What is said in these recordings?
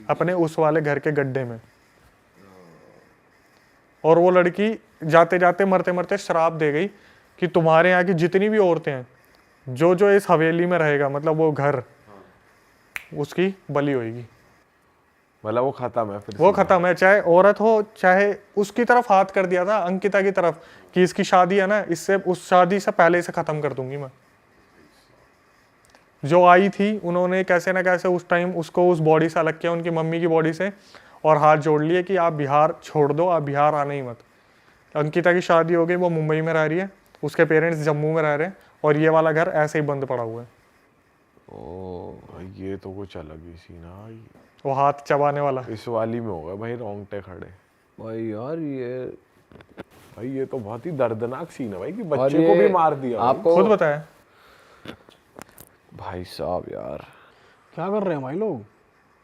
अपने उस वाले घर के गड्ढे में। और वो लड़की जाते जाते मरते मरते श्राप दे गई कि तुम्हारे यहाँ की जितनी भी औरतें हैं, जो जो इस हवेली में रहेगा, मतलब वो घर, उसकी बलि होगी। मतलब वो खत्म है, फिर वो खत्म है, चाहे औरत हो चाहे। उसकी तरफ हाथ कर दिया था, अंकिता की तरफ, कि इसकी शादी है ना, इससे उस शादी से पहले इसे खत्म कर दूंगी मैं। जो आई थी उन्होंने कैसे ना कैसे उस टाइम उसको उस बॉडी से अलग किया, उनकी मम्मी की बॉडी से, और हाथ जोड़ लिए कि आप बिहार छोड़ दो, आप बिहार आने ही मत। अंकिता की शादी हो गई, वो मुंबई में रह रही है, उसके पेरेंट्स जम्मू में रह रहे हैं, और ये वाला घर ऐसे ही बंद पड़ा हुआ है। ओ ये तो कुछ अलग ही सीन है भाई। वो हाथ चबाने वाला इस वाली में होगा भाई रोंगटे खड़े। भाई यार ये तो बहुत ही दर्दनाक सीन है भाई, कि बच्चे को भी मार दिया। आपको खुद बताया भाई साहब यार क्या कर रहे हैं भाई लोग,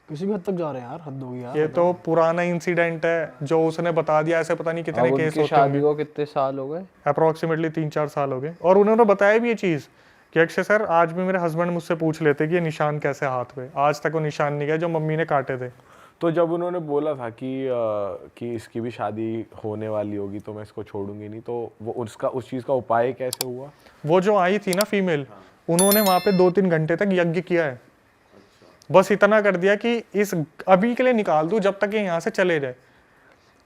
किसी भी हद तक जा रहे हैं यार, हद होगी यार। ये तो पुराना इंसिडेंट है जो उसने बता दिया, ऐसे पता नहीं कितने केस होते शादी को कितने साल हो गए? अप्रोक्सीमेटली 3-4 साल हो गए। और उन्होंने बताया भी ये चीज़ कि अक्षय सर, आज भी मेरे हस्बैंड मुझसे पूछ लेते कि ये निशान कैसे हाथ पे, आज तक वो निशान नहीं गया जो मम्मी ने काटे थे। तो जब उन्होंने बोला था कि इसकी भी शादी होने वाली होगी तो मैं इसको छोड़ूंगी नहीं, तो वो उसका उस चीज़ का उपाय कैसे हुआ? वो जो आई थी ना फीमेल, उन्होंने वहाँ पे 2-3 घंटे तक यज्ञ किया है। बस इतना कर दिया कि इस अभी के लिए निकाल दूं जब तक ये यहाँ से चले जाए।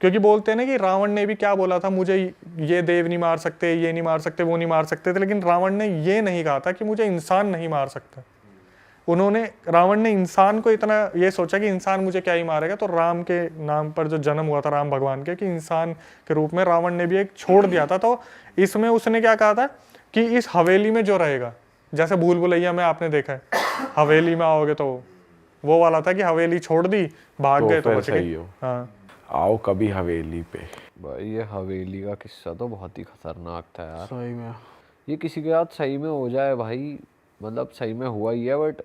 क्योंकि बोलते हैं ना कि रावण ने भी क्या बोला था, मुझे ये देव नहीं मार सकते, ये नहीं मार सकते, वो नहीं मार सकते थे, लेकिन रावण ने ये नहीं कहा था कि मुझे इंसान नहीं मार सकता। रावण ने इंसान को इतना ये सोचा कि इंसान मुझे क्या ही मारेगा, तो राम के नाम पर जो जन्म हुआ था राम भगवान के, कि इंसान के रूप में रावण ने भी एक छोड़ दिया था। तो इसमें उसने क्या कहा था कि इस हवेली में जो रहेगा, जैसे भूल भुलैया में आपने देखा है, हवेली में आओगे तो वो वाला था कि हवेली छोड़ दी, भाग गए तो बच गए। हाँ, आओ कभी हवेली पे। भाई ये हवेली का किस्सा तो बहुत ही खतरनाक था यार। सही में ये किसी के साथ सही में हो जाए भाई, मतलब सही में हुआ ही है, बट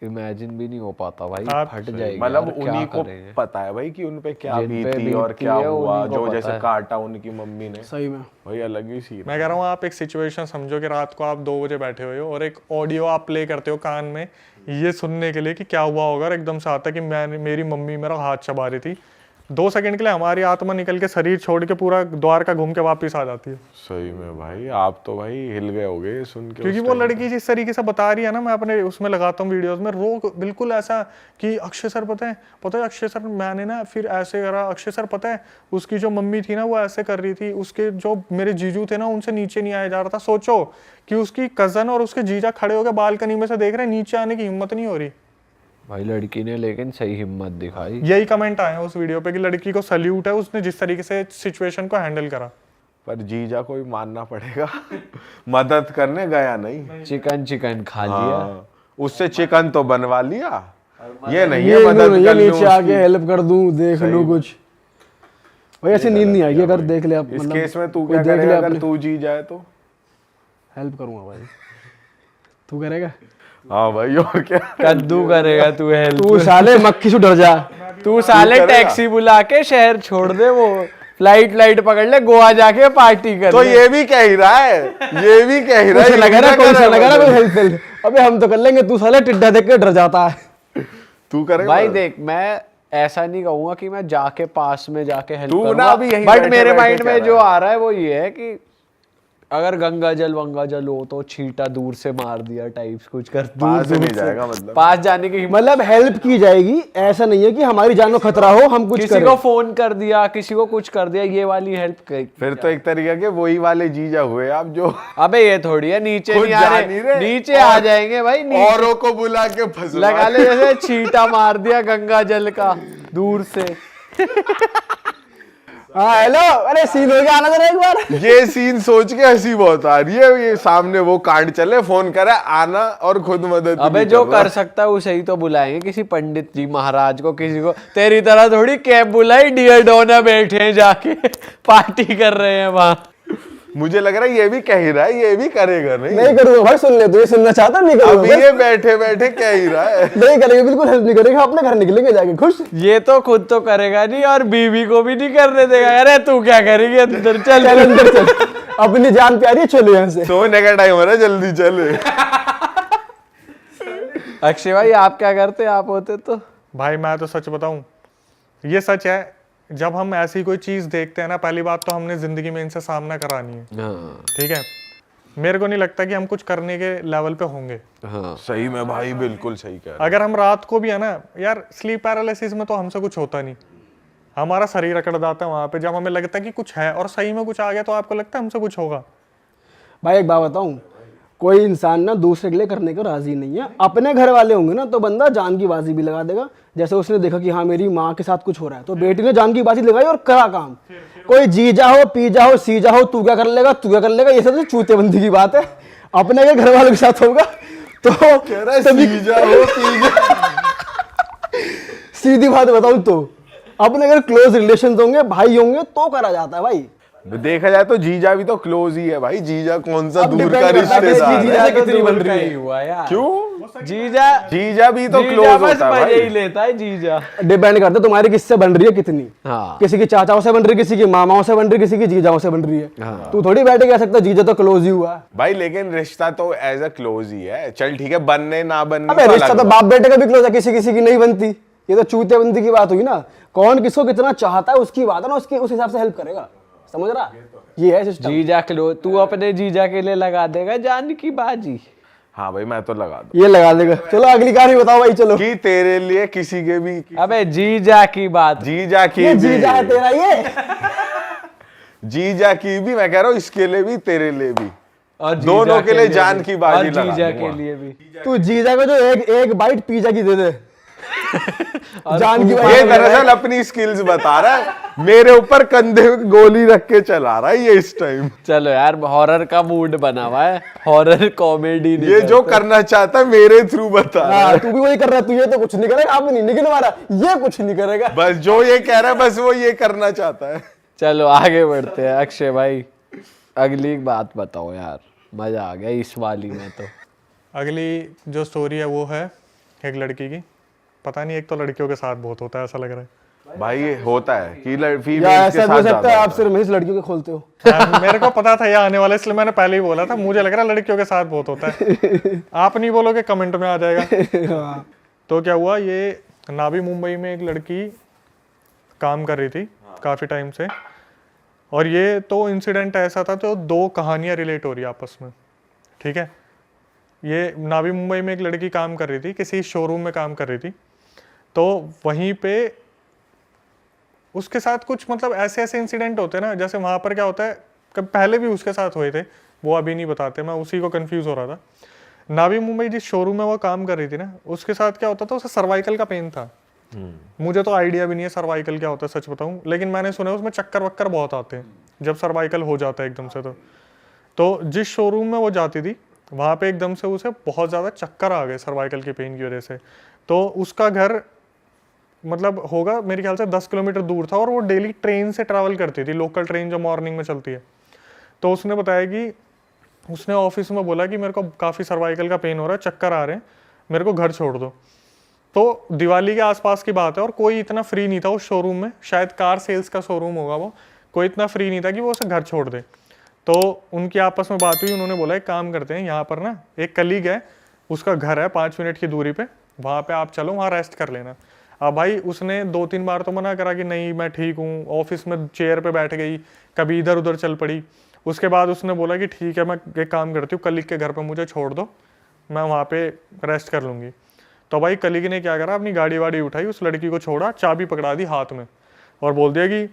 इमेजिन भी नहीं हो पाता भाई, फट जाएगी। मतलब उन्हीं को पता है भाई कि उन पे क्या बीती और क्या हुआ, जो जैसे काटा उनकी मम्मी ने। सही में भाई अलग ही सीन। मैं कह रहा हूँ, आप एक सिचुएशन समझो कि रात को आप 2 बजे बैठे हुए हो और एक ऑडियो आप प्ले करते हो कान में, ये सुनने के लिए कि क्या हुआ होगा, और एकदम से आता कि मेरी मम्मी मेरा हाथ चबा रही थी। 2 सेकंड के लिए हमारी आत्मा निकल के शरीर छोड़ के पूरा द्वारका घूम के वापस आ जाती है। सही में भाई, आप तो भाई हिल गए होगे सुन के। क्योंकि वो लड़की जिस तरीके से बता रही है ना, मैं अपने उसमें लगाता हूँ वीडियोस में, रो बिल्कुल ऐसा कि अक्षय सर पता है अक्षय सर, मैंने ना फिर ऐसे करा, अक्षय सर पता है उसकी जो मम्मी थी ना वो ऐसे कर रही थी, उसके जो मेरे जीजू थे ना उनसे नीचे नहीं आया जा रहा था। सोचो कि उसकी कजन और उसके जीजा खड़े होकर बालकनी में से देख रहे हैं, नीचे आने की हिम्मत नहीं हो रही। भाई लड़की ने लेकिन सही हिम्मत दिखाई। यही कमेंट आए हैं उस वीडियो पे कि लड़की को सल्यूट है, उसने जिस तरीके से सिचुएशन को हैंडल करा। पर जीजा को भी मानना पड़ेगा, मदद करने गया नहीं, चिकन खा लिया, उससे चिकन तो बनवा लिया। ये नहीं है मदद कर लूं, नीचे आके हेल्प कर दूं, देख लूं कुछ। भाई ऐसे नींद नहीं आएगी अगर देख ले आप। इस केस में तू क्या करेगा अगर तू जी जाए तो? हेल्प करूंगा भाई। तू करेगा? हाँ भाई, और क्या कद्दू करेगा तू? हेल्प तू साले मक्खी से डर जा। तू साले टैक्सी बुला के शहर छोड़ दे, वो फ्लाइट पकड़ ले, गोवा जाके पार्टी कर। तो ये भी कह ही रहा है, ये भी कह ही रहा है। लगा ना कोई हेल्प। अबे हम तो कर लेंगे, तू साले टिड्डा देख के डर जाता है। तू करेगा भाई? देख, मैं ऐसा नहीं कहूंगा कि मैं जाके पास में जाके हेल्प करूंगा, बट मेरे माइंड में जो आ रहा है वो ये है कि अगर गंगा जल हो तो छींटा दूर से मार दिया टाइप्स कुछ कर, पास से नहीं जाएगा, मतलब पास जाने की मतलब हेल्प की जाएगी। ऐसा नहीं है कि हमारी जान को खतरा हो, हम कुछ किसी को फोन कर दिया, किसी को कुछ कर दिया, ये वाली हेल्प फिर तो एक तरीके के वही वाले जीजा हुए आप जो। अबे ये थोड़ी है, नीचे नहीं आ रहे, नीचे आ जाएंगे भाई, औरों को बुला के फंसवा लगा ले, जैसे छींटा मार दिया गंगा जल का दूर से। हाँ हेलो, अरे सीन हो गया, आना जरा एक बार। ये सीन सोच के हंसी बहुत आ रही है। ये सामने वो कांड चले, फोन करे आना और खुद मदद। अबे जो कर सकता है उसे ही तो बुलाएंगे, किसी पंडित जी महाराज को, किसी को। तेरी तरह थोड़ी कैब बुलाई, डियर डोना बैठे हैं जाके पार्टी कर रहे हैं वहां। मुझे लग रहा है ये भी कह ही रहा है, ये भी करेगा। नहीं करूंगा भाई, सुन ले, तू ये सुनना चाहता नहीं करूंगा। अभी ये बैठे बैठे कह ही रहा है। नहीं करेगा, बिल्कुल हेल्प नहीं करेगा, अपने घर निकलेंगे जाके खुश। ये तो खुद तो करेगा नहीं और बीवी को भी नहीं करने देगा। अरे तू क्या करेगी, अंदर चल अंदर चल, अपनी जान प्यारी है, चलो यहाँ से। सोने का टाइम हो रहा है, जल्दी चले। अक्षय भाई आप क्या करते, आप होते तो? भाई मैं तो सच बताऊं, ये सच है, जब हम ऐसी कोई चीज देखते हैं ना, पहली बात तो हमने जिंदगी में इनसे सामना करानी है, हाँ ठीक है। मेरे को नहीं लगता कि हम कुछ करने के लेवल पे होंगे। हाँ सही में भाई, बिल्कुल सही कह रहे अगर हम रात को भी है ना यार, स्लीप पैरालिसिस में तो हमसे कुछ होता नहीं, हमारा शरीर अकड़ जाता है वहां पे, जब हमें लगता है कि कुछ है और सही में कुछ आ गया तो आपको लगता है हमसे कुछ होगा। भाई एक बात बताऊं, कोई इंसान ना दूसरे के लिए करने को राजी नहीं है। अपने घर वाले होंगे ना तो बंदा जान की बाजी भी लगा देगा। जैसे उसने देखा कि हाँ मेरी माँ के साथ कुछ हो रहा है, तो बेटी ने जान की बाजी लगाई और करा काम। कोई जीजा हो, पीजा हो, सीजा हो, तू क्या कर लेगा, तू क्या कर लेगा, ये सब तो चूतेबंदी की बात है। अपने के घर वालों के साथ होगा तो सीधी बात बताऊं तो अपने अगर क्लोज रिलेशन होंगे, भाई होंगे, तो करा जाता है भाई। हो। देखा जाए तो जीजा भी तो क्लोज ही है भाई, जीजा कौन सा अब दूर depend का करता है कि इसकी रिश्तेदार जीजा है। कितनी बन रही का है। ही हुआ यार। क्यों? जीजा जीजा भी तो जीजा क्लोज बस होता है मजे ही भाई। लेता है जीजा। डिपेंड करता है तुम्हारी किससे बन रही है कितनी। हाँ किसी की चाचाओं से बन रही है, किसी की मामाओं से बन रही है, किसी की जीजाओं से बन रही है। हाँ। तू थोड़ी बैठ के कह सकता जीजा तो क्लोज ही हुआ है। भाई लेकिन रिश्ता तो एज अ क्लोज ही है। चल ठीक है, बनने ना बनने अबे तो रिश्ता अलग तो बात। बाप बेटे का भी क्लोज है, किसी किसी की नहीं बनती। ये तो चूतेबंदी की बात हुई ना। कौन किसको कितना चाहता है उसकी बात है ना, उसकी उस हिसाब से हेल्प करेगा। समझ रहा? ये है सिस्टम। जीजा क्लोज, तू अपने जीजा के लिए लगा देगा जान की बाजी। हाँ भाई मैं तो लगा दूं ये लगा देगा। चलो अगली कहानी बताओ भाई, चलो। कि तेरे लिए किसी के भी अबे जीजा की बात। जीजा की ये भी जीजा है तेरा ये। जीजा की भी, मैं कह रहा हूँ इसके लिए भी तेरे लिए भी, और जीजा दोनों के लिए जान भी। की बाजी और लगा जीजा दूंगा। के लिए भी। तू जीजा को जो एक बाइट पिज्जा की दे दे। जान की ये बात दरअसल अपनी स्किल्स बता रहा है, मेरे ऊपर कंधे में गोली रख के चला रहा है ये इस टाइम। चलो यार, हॉरर का मूड बना हुआ है, हॉरर कॉमेडी। ये जो करना चाहता है मेरे थ्रू बता रहा है। हाँ, तू भी वही कर रहा है। तू ये तो कुछ नहीं करेगा, आप नहीं निकल मारा, ये कुछ नहीं करेगा। बस जो ये कह रहा है बस वो ये करना चाहता है। चलो आगे बढ़ते हैं। अक्षय भाई अगली बात बताओ यार, मजा आ गया इस वाली में तो। अगली जो स्टोरी है वो है एक लड़की की। पता नहीं, एक तो लड़कियों के साथ बहुत होता है ऐसा लग रहा है। भाई ये होता है कि फीमेल या के ऐसा भी साथ हो सकता ज्यादा है आप होता है। सिर्फ हमेशा लड़कियों के खोलते हो। मेरे को पता था ये आने वाला, इसलिए मैंने पहले ही बोला था। मुझे लग रहा है लड़कियों के साथ बहुत होता है। आप नहीं बोलोगे कमेंट में आ जाएगा। तो क्या हुआ, ये नावी मुंबई में एक लड़की काम कर रही थी काफी टाइम से, और ये तो इंसिडेंट ऐसा था तो दो कहानियां रिलेट हो रही है आपस में, ठीक है। ये नावी मुंबई में एक लड़की काम कर रही थी, किसी शोरूम में काम कर रही थी। तो वहीं पे उसके साथ कुछ मतलब ऐसे ऐसे इंसिडेंट होते हैं ना, जैसे वहां पर क्या होता है, कब पहले भी उसके साथ हुए थे, वो अभी नहीं बताते, मैं उसी को कंफ्यूज हो रहा था। नावी मुंबई जिस शोरूम में वो काम कर रही थी ना, उसके साथ क्या होता था, उसे सर्वाइकल का पेन था। मुझे तो आइडिया भी नहीं है सर्वाइकल क्या होता है सच बताऊं, लेकिन मैंने सुना है उसमें चक्कर वक्कर बहुत आते हैं जब सर्वाइकल हो जाता है एकदम से। तो जिस शोरूम में वो जाती थी वहां पे एकदम से उसे बहुत ज्यादा चक्कर आ गए सर्वाइकल के पेन की वजह से। तो उसका घर मतलब होगा मेरे ख्याल से 10 किलोमीटर दूर था, और वो डेली ट्रेन से ट्रैवल करती थी, लोकल ट्रेन जो मॉर्निंग में चलती है। तो उसने बताया कि उसने ऑफिस में बोला कि मेरे को काफ़ी सर्वाइकल का पेन हो रहा है, चक्कर आ रहे हैं, मेरे को घर छोड़ दो। तो दिवाली के आसपास की बात है, और कोई इतना फ्री नहीं था उस शोरूम में, शायद कार सेल्स का शोरूम होगा वो, कोई इतना फ्री नहीं था कि वो उसे घर छोड़ दे। तो उनकी आपस में बात हुई, उन्होंने बोला एक काम करते हैं, यहाँ पर ना एक कलीग है, उसका घर है 5 मिनट की दूरी पे, वहाँ पे आप चलो, वहाँ रेस्ट कर लेना। अब भाई उसने 2-3 बार तो मना करा कि नहीं मैं ठीक हूँ, ऑफिस में चेयर पे बैठ गई, कभी इधर उधर चल पड़ी। उसके बाद उसने बोला कि ठीक है मैं एक काम करती हूँ, कलीग के घर पे मुझे छोड़ दो, मैं वहाँ पे रेस्ट कर लूँगी। तो भाई कलीग ने क्या करा, अपनी गाड़ी वाड़ी उठाई, उस लड़की को छोड़ा, चाबी पकड़ा दी हाथ में, और बोल दिया कि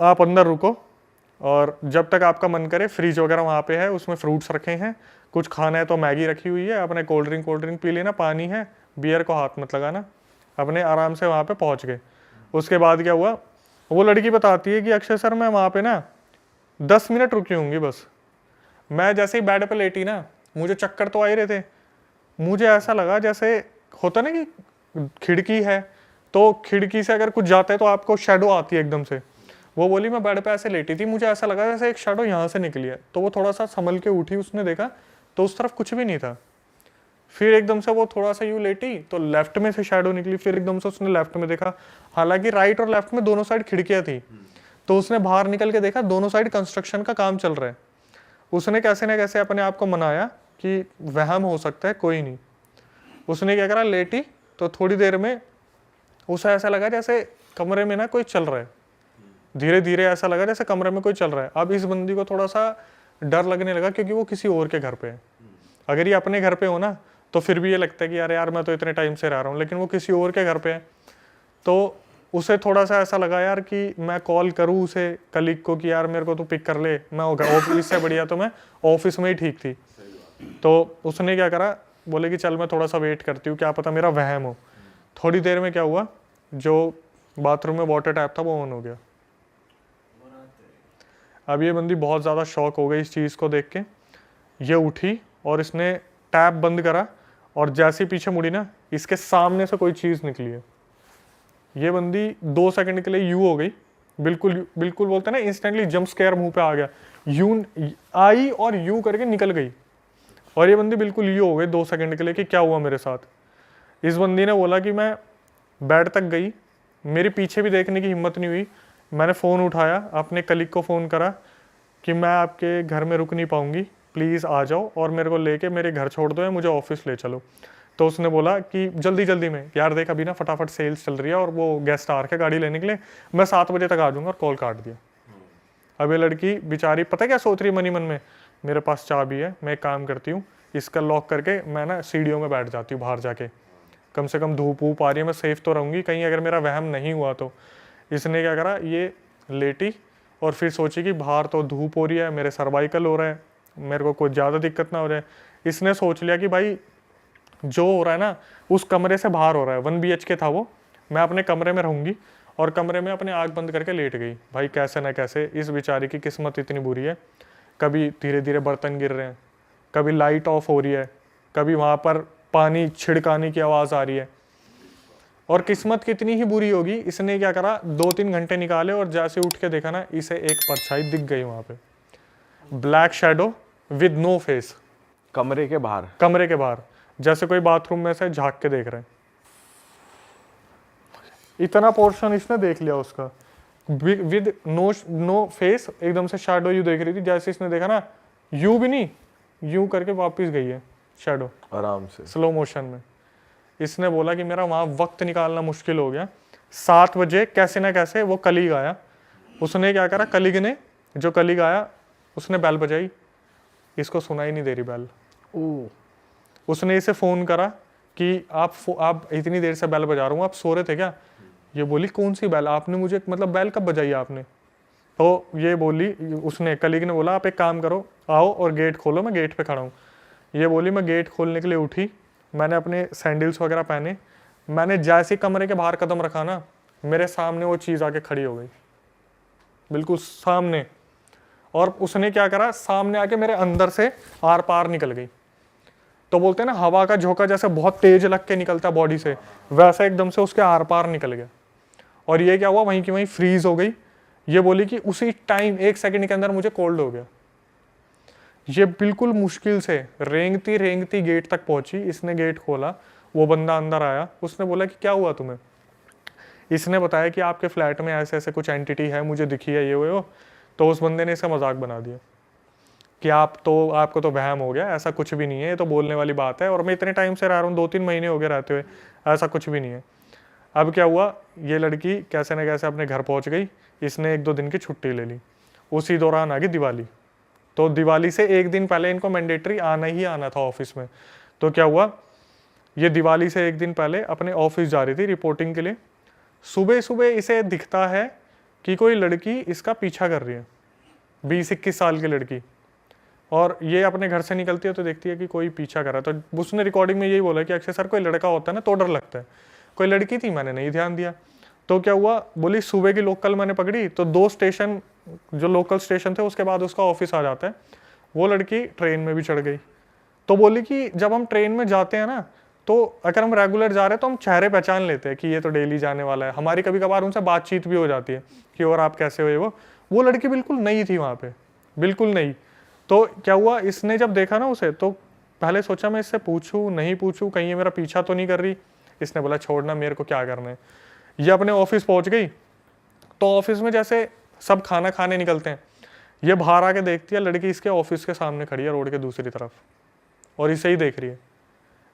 आप अंदर रुको, और जब तक आपका मन करे, फ्रिज वगैरह वहाँ पे है, उसमें फ्रूट्स रखे हैं, कुछ खाना है तो मैगी रखी हुई है, अपने कोल्ड ड्रिंक पी लेना, पानी है, बियर को हाथ मत लगाना। अपने आराम से वहाँ पे पहुँच गए। उसके बाद क्या हुआ, वो लड़की बताती है कि अक्षय सर मैं वहाँ पे ना 10 मिनट रुकी होंगी बस। मैं जैसे ही बेड पे लेटी ना, मुझे चक्कर तो आ ही रहे थे, मुझे ऐसा लगा जैसे होता ना कि खिड़की है, तो खिड़की से अगर कुछ जाता है तो आपको शेडो आती है एकदम से। वो बोली मैं बेड पे ऐसे लेटी थी, मुझे ऐसा लगा जैसे एक शेडो यहाँ से निकली है। तो वो थोड़ा सा संभल के उठी, उसने देखा तो उस तरफ कुछ भी नहीं था। फिर एकदम से वो थोड़ा सा यूँ लेटी तो लेफ्ट में से शेडो निकली, फिर एकदम से उसने लेफ्ट में देखा, हालांकि राइट और लेफ्ट में दोनों साइड खिड़कियाँ थी। तो उसने बाहर निकल के देखा दोनों साइड कंस्ट्रक्शन का काम चल रहा है। उसने कैसे ना कैसे अपने आप को मनाया कि वहम हो सकता है, कोई नहीं। उसने क्या करा, लेटी तो थोड़ी देर में उसे ऐसा लगा जैसे कमरे में ना कोई चल रहा है, धीरे धीरे ऐसा लगा जैसे कमरे में कोई चल रहा है। अब इस बंदी को थोड़ा सा डर लगने लगा क्योंकि वो किसी और के घर पे है। अगर ये अपने घर पे हो ना तो फिर भी ये लगता है कि यार यार मैं तो इतने टाइम से रह रहा हूँ, लेकिन वो किसी और के घर पे है। तो उसे थोड़ा सा ऐसा लगा यार कि मैं कॉल करूँ उसे कलीग को कि यार मेरे को तू पिक कर ले, मैं ऑफिस से बढ़िया तो मैं ऑफिस में ही ठीक थी। तो उसने क्या करा, बोले कि चल मैं थोड़ा सा वेट करती हूँ, क्या पता मेरा वहम हो। थोड़ी देर में क्या हुआ, जो बाथरूम में वाटर टैप था वो ऑन हो गया। अब ये बंदी बहुत ज़्यादा शॉक हो गई इस चीज़ को देख के। ये उठी और इसने टैप बंद करा और जैसे ही पीछे मुड़ी ना, इसके सामने से कोई चीज़ निकली है। ये बंदी 2 सेकंड के लिए यू हो गई, बिल्कुल बिल्कुल बोलते हैं ना इंस्टेंटली जंप स्केयर मुंह पे आ गया। यू आई और यू करके निकल गई और ये बंदी बिल्कुल यू हो गई 2 सेकंड के लिए कि क्या हुआ मेरे साथ। इस बंदी ने बोला कि मैं बेड तक गई, मेरे पीछे भी देखने की हिम्मत नहीं हुई। मैंने फ़ोन उठाया, अपने कलीग को फ़ोन करा कि मैं आपके घर में रुक नहीं पाऊंगी, प्लीज़ आ जाओ और मेरे को लेके मेरे घर छोड़ दो या मुझे ऑफिस ले चलो। तो उसने बोला कि जल्दी जल्दी में, यार देख अभी ना फटाफट सेल्स चल रही है और वो गेस्ट आ रखे गाड़ी लेने के लिए, मैं 7 बजे तक आ जाऊँगा, और कॉल काट दिया। अब ये लड़की बेचारी पता क्या सोच रही है मनी मन में, मेरे पास चाबी है, मैं एक काम करती हूँ इसका लॉक करके मैं ना सीढ़ियों में बैठ जाती हूँ बाहर जाके, कम से कम धूप वूप आ रही है, मैं सेफ तो रहूँगी, कहीं अगर मेरा वहम नहीं हुआ तो। इसने क्या करा, ये लेटी और फिर सोची कि बाहर तो धूप हो रही है, मेरे सर्वाइकल हो रहा है, मेरे को कोई ज़्यादा दिक्कत ना हो जाए। इसने सोच लिया कि भाई जो हो रहा है ना उस कमरे से बाहर हो रहा है, 1 BHK था वो, मैं अपने कमरे में रहूँगी, और कमरे में अपने आँख बंद करके लेट गई। भाई कैसे ना कैसे इस बेचारी की किस्मत इतनी बुरी है, कभी धीरे धीरे बर्तन गिर रहे हैं, कभी लाइट ऑफ हो रही है, कभी वहाँ पर पानी छिड़काने की आवाज़ आ रही है। और किस्मत कितनी ही बुरी होगी, इसने क्या करा 2-3 घंटे निकाले और जैसे उठ के देखा ना, इसे एक परछाई दिख गई वहाँ पे, black shadow with no face, कमरे के बाहर, कमरे के बाहर, जैसे कोई बाथरूम में से झांक के देख रहे हैं। इतना पोर्शन इसने देख लिया उसका, विद नो फेस, एकदम से शैडो यू देख रही थी। जैसे इसने देखा ना, यू भी नहीं, यू करके वापस गई है शैडो आराम से स्लो मोशन में। इसने बोला कि मेरा वहाँ वक्त निकालना मुश्किल हो गया। 7 बजे कैसे ना कैसे वो कलीग आया, उसने क्या करा, कलीग ने, जो कलीग आया उसने बेल बजाई, इसको सुनाई नहीं दे रही बेल। उसने इसे फ़ोन करा कि आप इतनी देर से बेल बजा रहा हूँ, आप सो रहे थे क्या? ये बोली कौन सी बेल, आपने मुझे मतलब बेल कब बजाई आपने? तो ये बोली, उसने कलीग ने बोला आप एक काम करो, आओ और गेट खोलो, मैं गेट पे खड़ा हूँ। ये बोली मैं गेट खोलने के लिए उठी, मैंने अपने सैंडल्स वगैरह पहने, मैंने जैसे कमरे के बाहर कदम रखा ना, मेरे सामने वो चीज़ आके खड़ी हो गई, बिल्कुल सामने। और उसने क्या करा, सामने आके मेरे अंदर से आर पार निकल गई। तो बोलते हैं ना हवा का झोंका जैसे बहुत तेज लग के निकलता है बॉडी से, वैसा एकदम से उसके आर पार निकल गया। और ये क्या हुआ, वहीं की वहीं फ्रीज हो गई। ये बोली कि उसी टाइम 1 सेकंड के अंदर मुझे कोल्ड हो गया। ये बिल्कुल मुश्किल से रेंगती रेंगती गेट तक पहुंची। इसने गेट खोला, वो बंदा अंदर आया, उसने बोला कि क्या हुआ तुम्हें? इसने बताया कि आपके फ्लैट में ऐसे ऐसे कुछ एंटिटी है, मुझे दिखी है, ये वो। तो उस बंदे ने इसका मजाक बना दिया कि आपको तो वहम हो गया, ऐसा कुछ भी नहीं है, ये तो बोलने वाली बात है, और मैं इतने टाइम से रह रहा हूँ, 2-3 महीने हो गए रहते हुए, ऐसा कुछ भी नहीं है। अब क्या हुआ, ये लड़की कैसे न कैसे अपने घर पहुँच गई। इसने 1-2 दिन की छुट्टी ले ली। उसी दौरान आ गई दिवाली। तो दिवाली से 1 दिन पहले इनको मैंडेटरी आना ही आना था ऑफिस में। तो क्या हुआ, ये दिवाली से 1 दिन पहले अपने ऑफिस जा रही थी रिपोर्टिंग के लिए। सुबह सुबह इसे दिखता है कि कोई लड़की इसका पीछा कर रही है, 20-21 साल की लड़की। और ये अपने घर से निकलती है तो देखती है कि कोई पीछा कर रहा है। तो उसने रिकॉर्डिंग में यही बोला कि अक्सर सर कोई लड़का होता है ना तो डर लगता है, कोई लड़की थी, मैंने नहीं ध्यान दिया। तो क्या हुआ, बोली सुबह की लोकल मैंने पकड़ी, तो 2 स्टेशन जो लोकल स्टेशन थे उसके बाद उसका ऑफिस आ जाता है। वो लड़की ट्रेन में भी चढ़ गई। तो बोली कि जब हम ट्रेन में जाते हैं ना, तो अगर हम रेगुलर जा रहे हैं तो हम चेहरे पहचान लेते हैं कि ये तो डेली जाने वाला है। हमारी कभी कभार उनसे बातचीत भी हो जाती है कि और आप कैसे हो। वो लड़की बिल्कुल नई थी वहाँ पे, बिल्कुल नई। तो क्या हुआ, इसने जब देखा ना उसे, तो पहले सोचा मैं इससे पूछूं नहीं पूछूं, कहीं ये मेरा पीछा तो नहीं कर रही। इसने बोला छोड़ना, मेरे को क्या करना है। ये अपने ऑफिस पहुंच गई। तो ऑफिस में जैसे सब खाना खाने निकलते हैं, ये बाहर आके देखती है लड़की इसके ऑफिस के सामने खड़ी है रोड के दूसरी तरफ, और इसे ही देख रही है।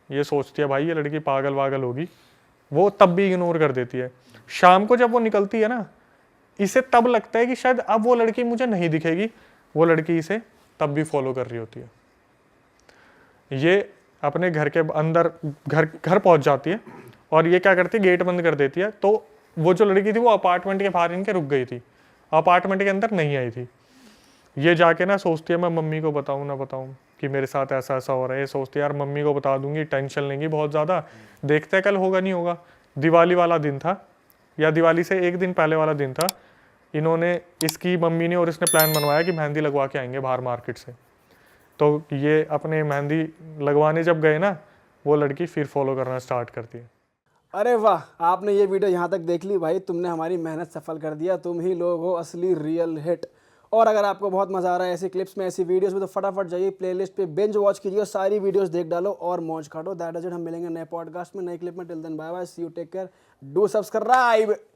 ये सोचती है भाई ये लड़की पागल वागल होगी, वो तब भी इग्नोर कर देती है। शाम को जब वो निकलती है ना, इसे तब लगता है कि शायद अब वो लड़की मुझे नहीं दिखेगी, वो लड़की इसे तब भी फॉलो कर रही होती है। ये अपने घर के अंदर घर पहुंच जाती है और ये क्या करती है, गेट बंद कर देती है। तो वो जो लड़की थी वो अपार्टमेंट के बाहर इनके रुक गई थी, अपार्टमेंट के अंदर नहीं आई थी। ये जाके ना सोचती है मैं मम्मी को बताऊं ना बताऊं कि मेरे साथ ऐसा ऐसा हो रहा है। ये सोचती है यार मम्मी को बता दूंगी, टेंशन लेंगी बहुत ज़्यादा, देखते हैं कल होगा नहीं होगा। दिवाली वाला दिन था, या दिवाली से एक दिन पहले वाला दिन था। इन्होंने, इसकी मम्मी ने और इसने प्लान बनवाया कि मेहंदी लगवा के आएंगे बाहर मार्केट से। तो ये अपने मेहंदी लगवाने जब गए ना, वो लड़की फिर फॉलो करना स्टार्ट करती है। अरे वाह, आपने ये वीडियो यहाँ तक देख ली भाई, तुमने हमारी मेहनत सफल कर दिया। तुम ही लोग हो असली रियल हिट। और अगर आपको बहुत मज़ा आ रहा है ऐसी क्लिप्स में, ऐसी वीडियोस में, तो फटाफट जाइए प्लेलिस्ट पे बिंज वॉच कीजिए और सारी वीडियोस देख डालो और मौज काटो। That is it. हम मिलेंगे नए पॉडकास्ट में, नए क्लिप में। Till then bye bye, see you, take care, do subscribe.